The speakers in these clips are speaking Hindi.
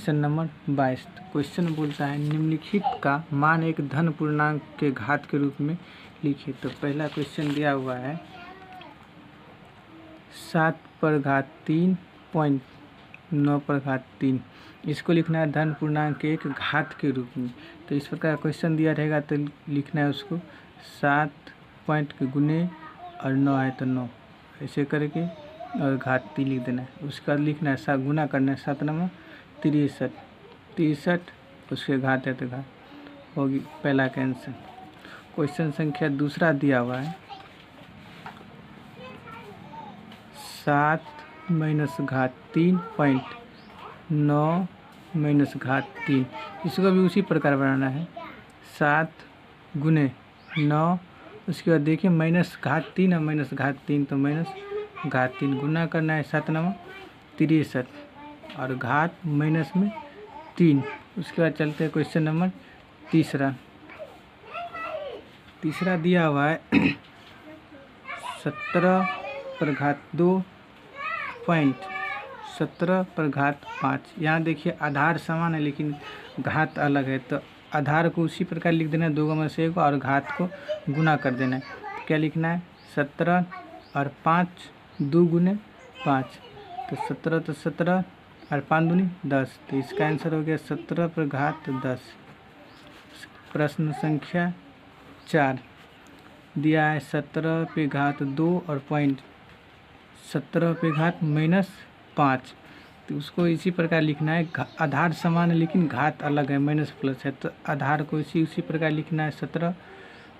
Question number 22। क्वेश्चन बोलता है निम्नलिखित का मान एक धन पूर्णांक के घात के रूप में लिखिए। तो पहला क्वेश्चन दिया हुआ है 7/3.9/3। इसको लिखना है धन पूर्णांक के एक घात के रूप में। तो इस प्रकार क्वेश्चन दिया रहेगा तो लिखना है उसको 7 पॉइंट के गुने और 9 है तो 9 ऐसे करके और घात 3 लिख देना है। उसके बाद लिखना है गुना करना है 7 9 63 उसके घात है तो घात होगी पहला का आंसर। क्वेश्चन संख्या दूसरा दिया हुआ है 7 - घात 3.9 - घात 3। इसको भी उसी प्रकार बनाना है 7 गुने 9 उसके बाद देखिए माइनस घात 3 और माइनस घात 3 तो माइनस घात 3 गुना करना है 7 9 63 और घात माइनस में 3। उसके बाद चलते हैं क्वेश्चन नंबर तीसरा दिया हुआ है 17/2.17/5। यहाँ देखिए आधार समान है लेकिन घात अलग है तो आधार को उसी प्रकार लिख देना है 2 में से 1 और घात को गुना कर देना है। तो क्या लिखना है 17 और 5 2 गुने 5 तो 17 तो 17 और 5 दूनी 10। तो इसका आंसर हो गया 17/10। प्रश्न संख्या 4 दिया है 17/2 और पॉइंट 17/-5। तो उसको इसी प्रकार लिखना है आधार समान है लेकिन घात अलग है माइनस प्लस है तो आधार को उसी प्रकार लिखना है 17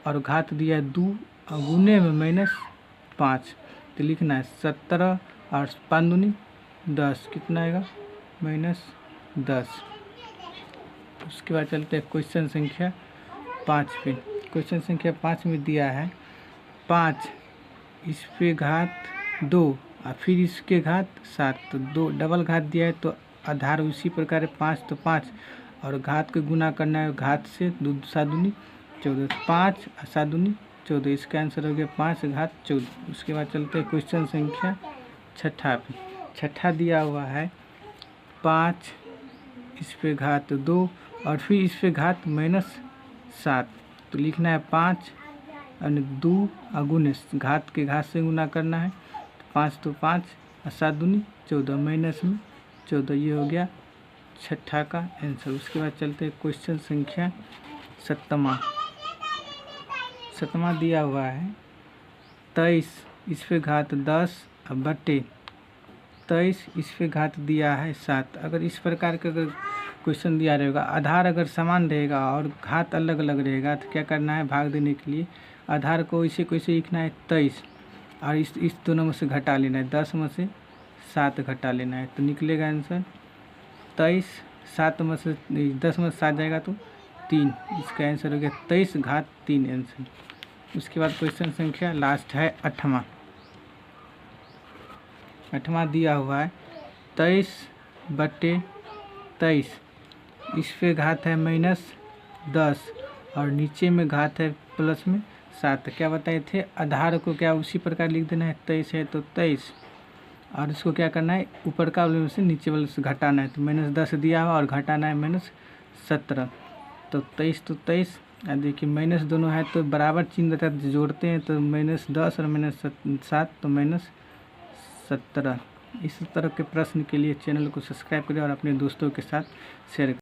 और घात दिया है 2 और गुने में -5। तो लिखना है 17 और 5 दूनी 10 कितना आएगा -10। उसके बाद चलते हैं क्वेश्चन संख्या 5 पे। क्वेश्चन संख्या 5 में दिया है 5 इस पे घात 2 और फिर इसके घात 7 तो 2 डबल घात दिया है तो आधार उसी प्रकार है 5 तो 5 और घात को गुना करना है घात से 2 7 दूनी 14 5 और 7 दूनी 14। इसका आंसर हो गया 5/14। उसके बाद चलते हैं क्वेश्चन संख्या 6 पे। 6 दिया हुआ है 5 इस पे घात 2 और फिर इस पे घात -7 तो लिखना है 5 और 2 और गुने घात के घात से गुना करना है 5 तो 5 और 7 दूनी 14 माइनस में 14। ये हो गया 6 का आंसर। उसके बाद चलते हैं क्वेश्चन संख्या 7 दिया हुआ है 23 इस पे घात 10 और बटे 23 इस पे घात दिया है 7। अगर इस प्रकार का अगर क्वेश्चन दिया रहेगा आधार अगर समान रहेगा और घात अलग अलग रहेगा तो क्या करना है भाग देने के लिए आधार को इसे कैसे लिखना है 23 और इस दोनों में से घटा लेना है 10 में से 7 घटा लेना है तो निकलेगा आंसर 23। 7 में से 10 में से 7 जाएगा तो 3। इसका आंसर हो गया 23/3 आंसर। उसके बाद क्वेश्चन संख्या लास्ट है 8वां दिया हुआ है 23/23 इस पे घात है -10 और नीचे में घात है प्लस में 7। क्या बताए थे आधार को क्या उसी प्रकार लिख देना है 23 है तो 23 और इसको क्या करना है ऊपर का वाले से नीचे वाले से घटाना है तो -10 दिया हुआ और घटाना है -17 तो 23 तो 23। और देखिए माइनस दोनों है तो बराबर चिन्ह रहता है जोड़ते हैं तो -10 और -7 तो -17। इस तरह के प्रश्न के लिए चैनल को सब्सक्राइब करें और अपने दोस्तों के साथ शेयर करें।